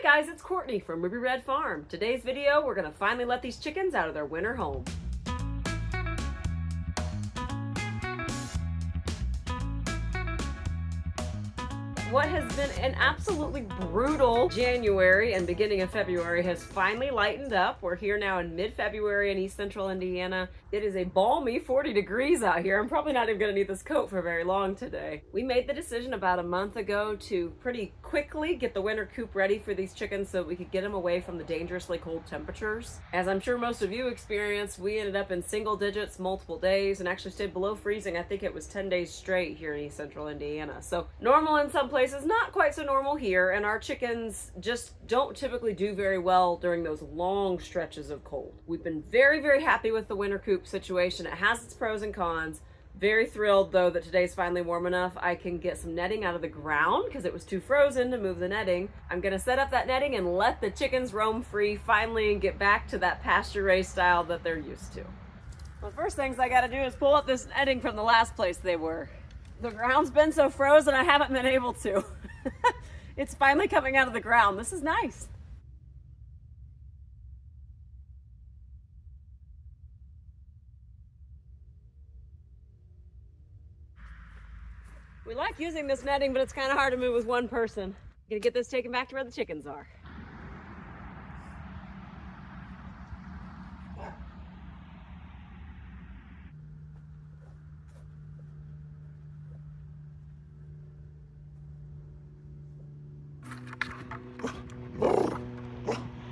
Hi guys, it's Courtney from Ruby Red Farm. Today's video, we're gonna finally let these chickens out of their winter home. What has been an absolutely brutal January and beginning of February has finally lightened up. We're here now in mid-February in East Central Indiana. It is a balmy 40 degrees out here. I'm probably not even gonna need this coat for very long today. We made the decision about a month ago to pretty quickly get the winter coop ready for these chickens so we could get them away from the dangerously cold temperatures. As I'm sure most of you experienced, we ended up in single digits multiple days and actually stayed below freezing. I think it was 10 days straight here in East Central Indiana. So normal in some places, not quite so normal here, and our chickens just don't typically do very well during those long stretches of cold. We've been very, very happy with the winter coop situation. It has its pros and cons. Very thrilled though that today's finally warm enough I can get some netting out of the ground because it was too frozen to move the netting. I'm gonna set up that netting and let the chickens roam free finally and get back to that pasture raised style that they're used to. Well, the first things I gotta do is pull up this netting from the last place they were. The ground's been so frozen I haven't been able to. It's finally coming out of the ground. This is nice. We like using this netting, but it's kind of hard to move with one person. I'm gonna get this taken back to where the chickens are.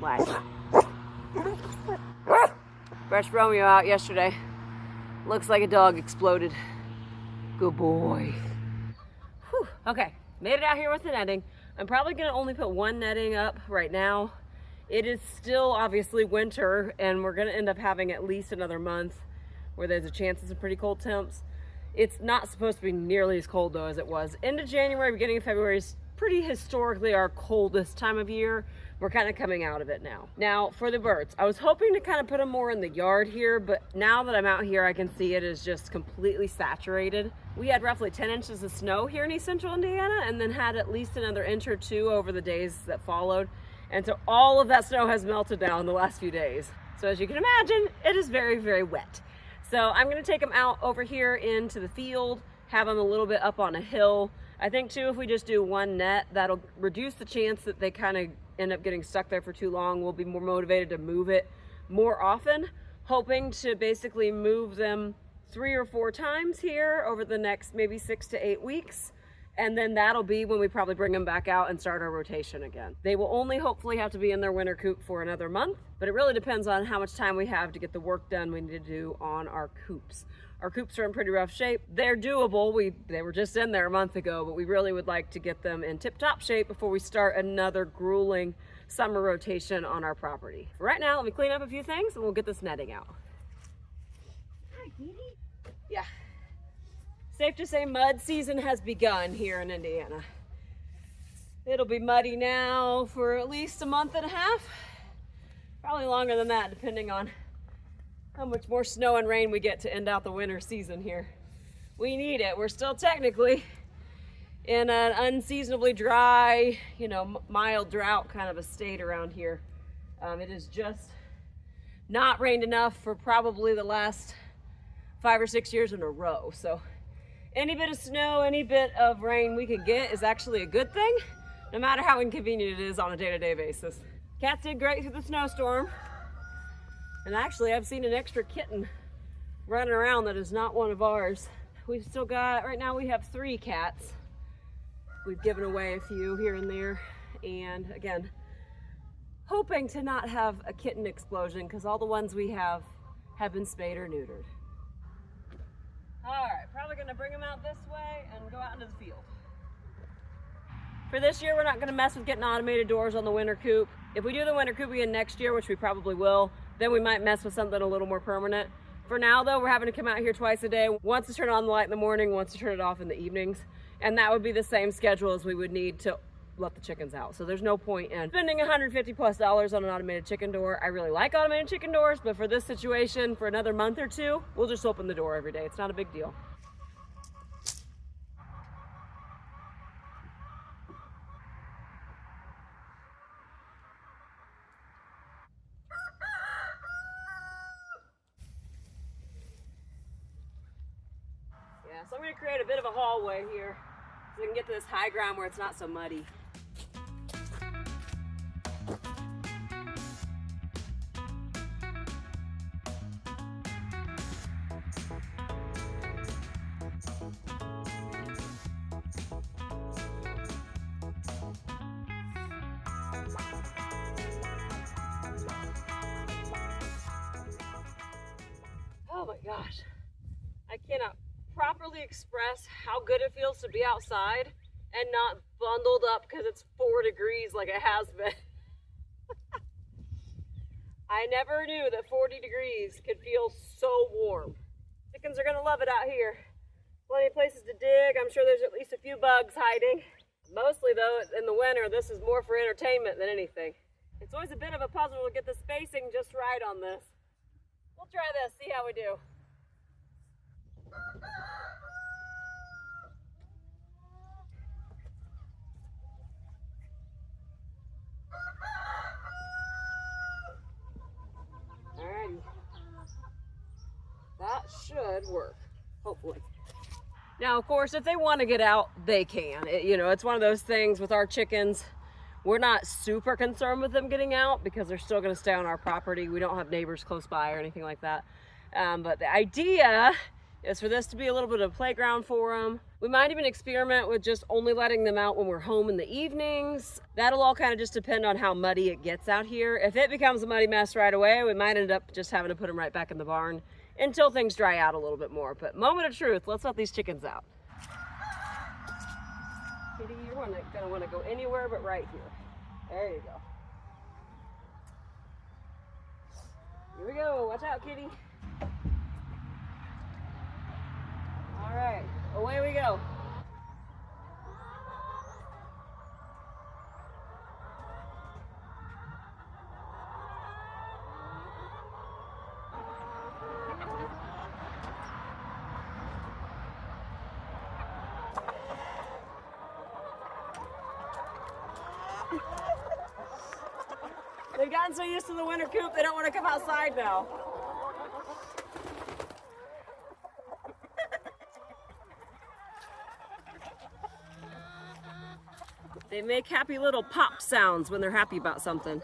What? Fresh Romeo out yesterday. Looks like a dog exploded. Good boy. Whew. Okay, made it out here with the netting. I'm probably gonna only put one netting up right now. It is still obviously winter and we're gonna end up having at least another month where there's a chance of some pretty cold temps. It's not supposed to be nearly as cold though as it was. End of January, beginning of February is pretty historically our coldest time of year. We're kind of coming out of it now. Now for the birds, I was hoping to kind of put them more in the yard here, but now that I'm out here, I can see it is just completely saturated. We had roughly 10 inches of snow here in East Central Indiana and then had at least another inch or two over the days that followed. And so all of that snow has melted down the last few days. So as you can imagine, it is very, very wet. So I'm gonna take them out over here into the field, have them a little bit up on a hill. I think too, if we just do one net, that'll reduce the chance that they kind of end up getting stuck there for too long. We'll be more motivated to move it more often, hoping to basically move them 3 or 4 times here over the next maybe 6 to 8 weeks. And then that'll be when we probably bring them back out and start our rotation again. They will only hopefully have to be in their winter coop for another month, but it really depends on how much time we have to get the work done we need to do on our coops. Our coops are in pretty rough shape. They're doable. They were just in there a month ago, but we really would like to get them in tip-top shape before we start another grueling summer rotation on our property. For right now, let me clean up a few things and we'll get this netting out. Hi, Edie. Yeah. Safe to say mud season has begun here in Indiana. It'll be muddy now for at least a month and a half. Probably longer than that, depending on how much more snow and rain we get to end out the winter season here. We need it. We're still technically in an unseasonably dry, mild drought kind of a state around here. It has just not rained enough for probably the last 5 or 6 years in a row. So any bit of snow, any bit of rain we can get is actually a good thing, no matter how inconvenient it is on a day-to-day basis. Cats did great through the snowstorm. And actually, I've seen an extra kitten running around that is not one of ours. We've still got, right now we have 3 cats. We've given away a few here and there. And again, hoping to not have a kitten explosion because all the ones we have been spayed or neutered. All right, probably gonna bring them out this way and go out into the field. For this year, we're not gonna mess with getting automated doors on the winter coop. If we do the winter coop again next year, which we probably will, then we might mess with something a little more permanent. For now though, we're having to come out here twice a day. Once to turn on the light in the morning, once to turn it off in the evenings. And that would be the same schedule as we would need to let the chickens out. So there's no point in spending $150+ on an automated chicken door. I really like automated chicken doors, but for this situation, for another month or two, we'll just open the door every day. It's not a big deal. Yeah, so I'm going to create a bit of a hallway here so we can get to this high ground where it's not so muddy. Oh my gosh, I cannot properly express how good it feels to be outside and not bundled up because it's 4 degrees like it has been. I never knew that 40 degrees could feel so warm. Chickens are gonna love it out here. Plenty of places to dig. I'm sure there's at least a few bugs hiding. Mostly though, in the winter, this is more for entertainment than anything. It's always a bit of a puzzle to get the spacing just right on this. We'll try this, see how we do. Alrighty. That should work, hopefully. Now, of course, if they want to get out, they can. It's one of those things with our chickens. We're not super concerned with them getting out because they're still going to stay on our property. We don't have neighbors close by or anything like that. But the idea is for this to be a little bit of a playground for them. We might even experiment with just only letting them out when we're home in the evenings. That'll all kind of just depend on how muddy it gets out here. If it becomes a muddy mess right away, we might end up just having to put them right back in the barn until things dry out a little bit more. But moment of truth, let's let these chickens out. Kitty, you're gonna want to go anywhere but right here. There you go. Here we go. Watch out, kitty. All right, away we go. They've gotten so used to the winter coop, they don't want to come outside now. They make happy little pop sounds when they're happy about something.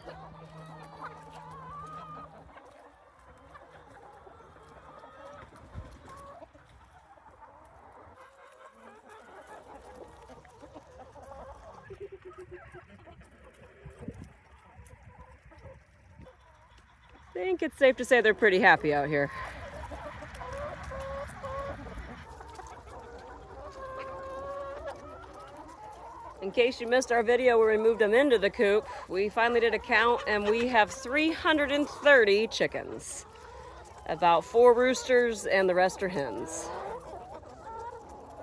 I think it's safe to say they're pretty happy out here. In case you missed our video where we moved them into the coop, we finally did a count and we have 330 chickens. About 4 roosters and the rest are hens.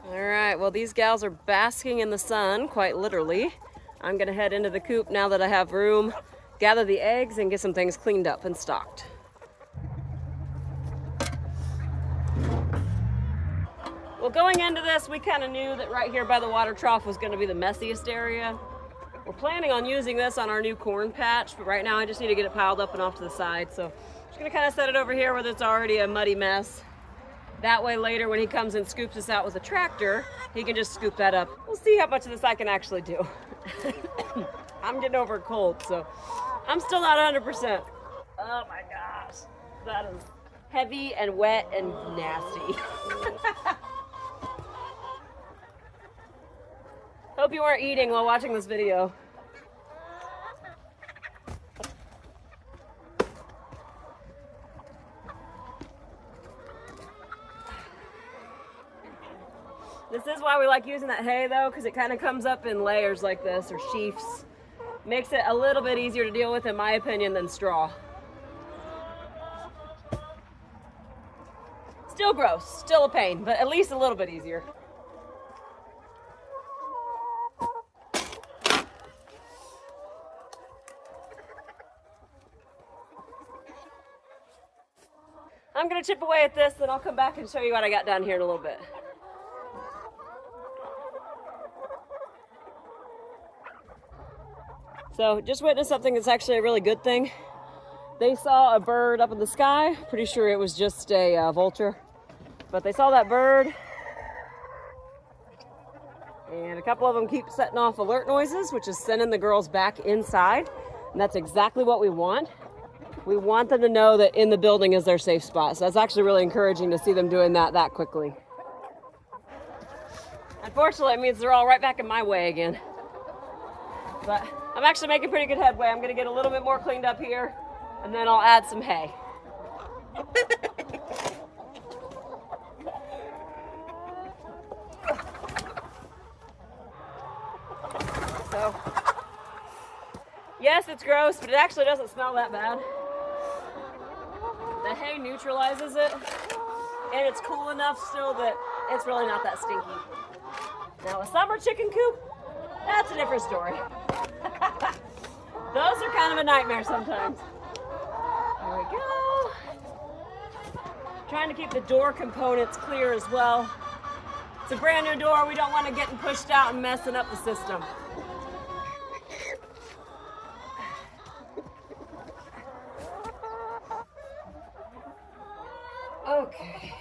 All right, well, these gals are basking in the sun, quite literally. I'm gonna head into the coop now that I have room, gather the eggs and get some things cleaned up and stocked. Well, going into this, we kind of knew that right here by the water trough was going to be the messiest area. We're planning on using this on our new corn patch, but right now I just need to get it piled up and off to the side. So I'm just going to kind of set it over here where it's already a muddy mess. That way later when he comes and scoops us out with a tractor, he can just scoop that up. We'll see how much of this I can actually do. I'm getting over a cold, so I'm still not 100%. Oh my gosh, that is heavy and wet and nasty. Hope you weren't eating while watching this video. This is why we like using that hay though, because it kind of comes up in layers like this, or sheafs. Makes it a little bit easier to deal with, in my opinion, than straw. Still gross, still a pain, but at least a little bit easier. I'm gonna chip away at this, then I'll come back and show you what I got down here in a little bit. So just witnessed something that's actually a really good thing. They saw a bird up in the sky. Pretty sure it was just a vulture. But they saw that bird And a couple of them keep setting off alert noises, which is sending the girls back inside. And that's exactly what we want. We want them to know that in the building is their safe spot. So that's actually really encouraging to see them doing that quickly. Unfortunately, it means they're all right back in my way again. But I'm actually making pretty good headway. I'm gonna get a little bit more cleaned up here, and then I'll add some hay. So, yes, it's gross, but it actually doesn't smell that bad. The hay neutralizes it, and it's cool enough still that it's really not that stinky. Now, a summer chicken coop, that's a different story. Those are kind of a nightmare sometimes. There we go. Trying to keep the door components clear as well. It's a brand new door. We don't want it getting pushed out and messing up the system. Okay.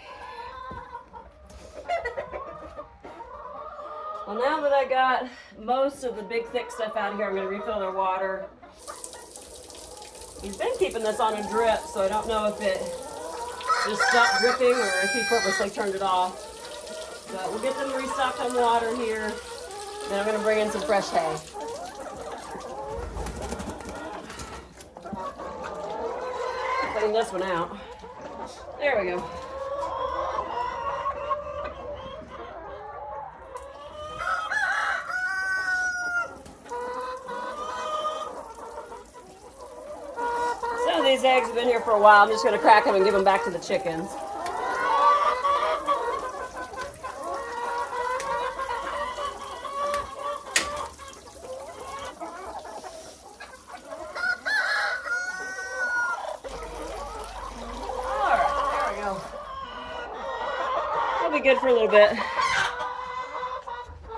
Well, now that I got most of the big thick stuff out of here, I'm going to refill their water. He's been keeping this on a drip, so I don't know if it just stopped dripping or if he purposely turned it off. But we'll get them restocked on water here. Then I'm going to bring in some fresh hay. Clean this one out. There we go. Some of these eggs have been here for a while. I'm just going to crack them and give them back to the chickens. Be good for a little bit.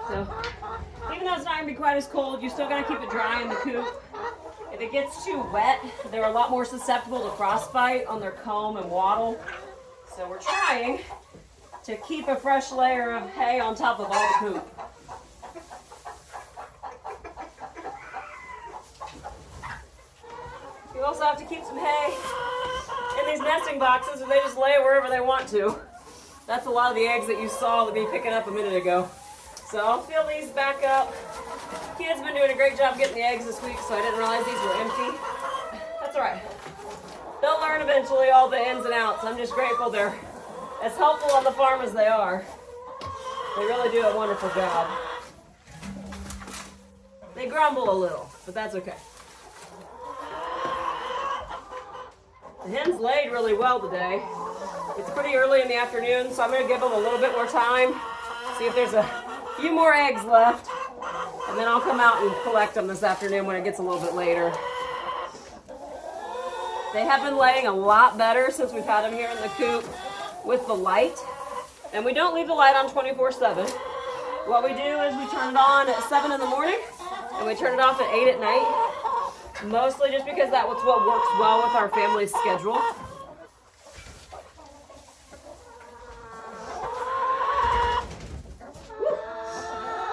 So, even though it's not going to be quite as cold, you still got to keep it dry in the coop. If it gets too wet, they're a lot more susceptible to frostbite on their comb and wattle. So we're trying to keep a fresh layer of hay on top of all the coop. You also have to keep some hay in these nesting boxes, or they just lay it wherever they want to. That's a lot of the eggs that you saw me picking up a minute ago. So I'll fill these back up. Kids been doing a great job getting the eggs this week, so I didn't realize these were empty. That's all right. They'll learn eventually all the ins and outs. I'm just grateful they're as helpful on the farm as they are. They really do a wonderful job. They grumble a little, but that's okay. The hens laid really well today. It's pretty early in the afternoon, so I'm going to give them a little bit more time, see if there's a few more eggs left, and then I'll come out and collect them this afternoon when it gets a little bit later. They have been laying a lot better since we've had them here in the coop with the light, and we don't leave the light on 24/7. What we do is we turn it on at 7 in the morning, and we turn it off at 8 at night, mostly just because that's what works well with our family schedule.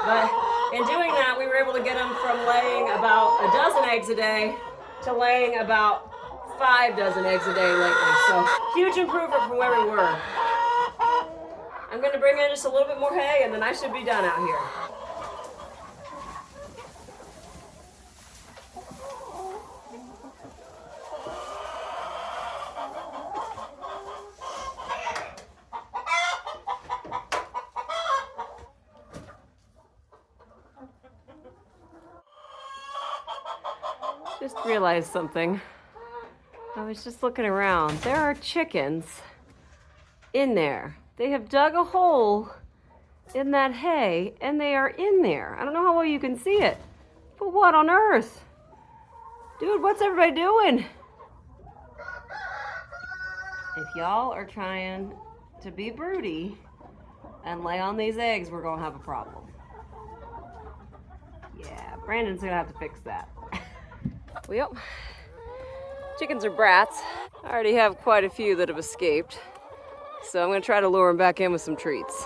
But in doing that, we were able to get them from laying about a dozen eggs a day to laying about 5 dozen eggs a day lately. So huge improvement from where we were. I'm going to bring in just a little bit more hay, and then I should be done out here. Just realized something. I was just looking around. There are chickens in there. They have dug a hole in that hay, and they are in there. I don't know how well you can see it, but what on earth? Dude, what's everybody doing? If y'all are trying to be broody and lay on these eggs, we're gonna have a problem. Yeah, Brandon's gonna have to fix that. Well, chickens are brats. I already have quite a few that have escaped, so I'm going to try to lure them back in with some treats.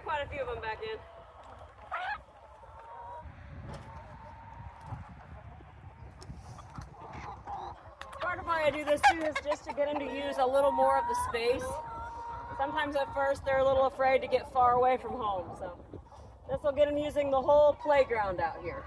quite a few of them back in. Part of why I do this too is just to get them to use a little more of the space. Sometimes at first they're a little afraid to get far away from home, so this will get them using the whole playground out here.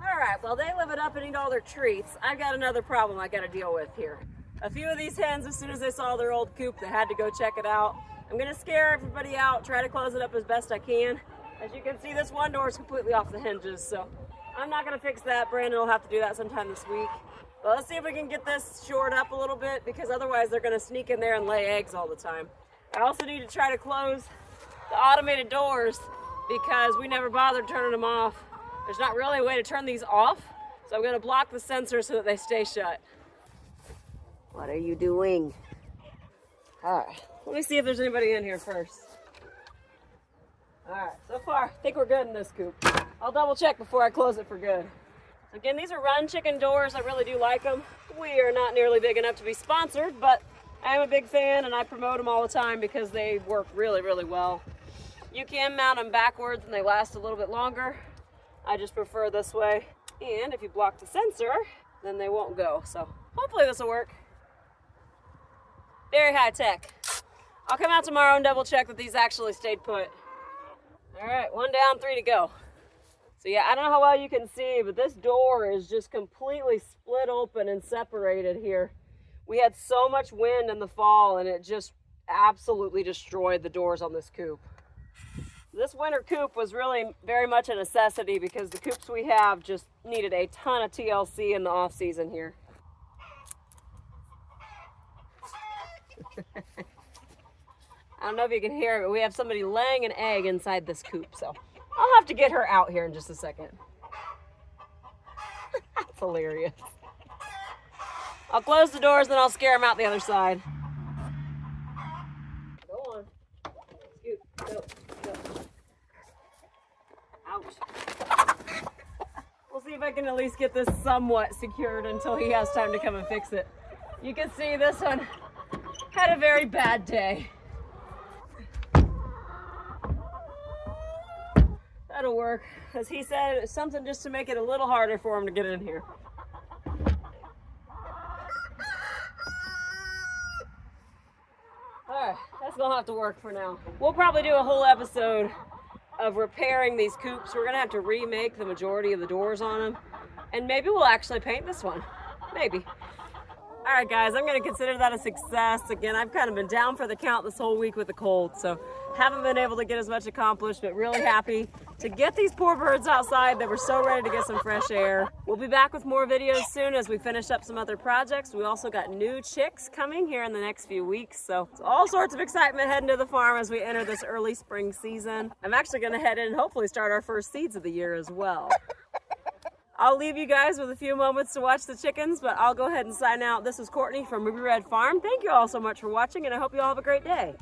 All right, well, they live it up and eat all their treats. I've got another problem I got to deal with here. A few of these hens, as soon as they saw their old coop, they had to go check it out. I'm going to scare everybody out, try to close it up as best I can. As you can see, this one door is completely off the hinges, so I'm not going to fix that. Brandon will have to do that sometime this week. But let's see if we can get this shored up a little bit, because otherwise they're going to sneak in there and lay eggs all the time. I also need to try to close the automated doors because we never bothered turning them off. There's not really a way to turn these off, so I'm going to block the sensor so that they stay shut. What are you doing? All right, let me see if there's anybody in here first. All right, so far, I think we're good in this coop. I'll double check before I close it for good. Again, these are run chicken doors. I really do like them. We are not nearly big enough to be sponsored, but I am a big fan and I promote them all the time because they work really, really well. You can mount them backwards and they last a little bit longer. I just prefer this way. And if you block the sensor, then they won't go. So hopefully this will work. Very high tech. I'll come out tomorrow and double check that these actually stayed put. All right, 1 down, 3 to go. So yeah, I don't know how well you can see, but this door is just completely split open and separated here. We had so much wind in the fall and it just absolutely destroyed the doors on this coop. This winter coop was really very much a necessity because the coops we have just needed a ton of TLC in the off season here. I don't know if you can hear it, but we have somebody laying an egg inside this coop, so I'll have to get her out here in just a second. That's hilarious. I'll close the doors, then I'll scare them out the other side. Go on. Scoot. Go. Ouch. We'll see if I can at least get this somewhat secured until he has time to come and fix it. You can see this one had a very bad day. That'll work, as he said, it's something just to make it a little harder for him to get in here. Alright, that's gonna have to work for now. We'll probably do a whole episode of repairing these coops. We're gonna have to remake the majority of the doors on them, and maybe we'll actually paint this one. Maybe. Alright guys, I'm gonna consider that a success. Again, I've kind of been down for the count this whole week with the cold, so haven't been able to get as much accomplished, but really happy to get these poor birds outside. They were so ready to get some fresh air. We'll be back with more videos soon as we finish up some other projects. We also got new chicks coming here in the next few weeks, so it's all sorts of excitement heading to the farm as we enter this early spring season. I'm actually gonna head in and hopefully start our first seeds of the year as well. I'll leave you guys with a few moments to watch the chickens, but I'll go ahead and sign out. This is Courtney from Ruby Red Farm. Thank you all so much for watching, and I hope you all have a great day.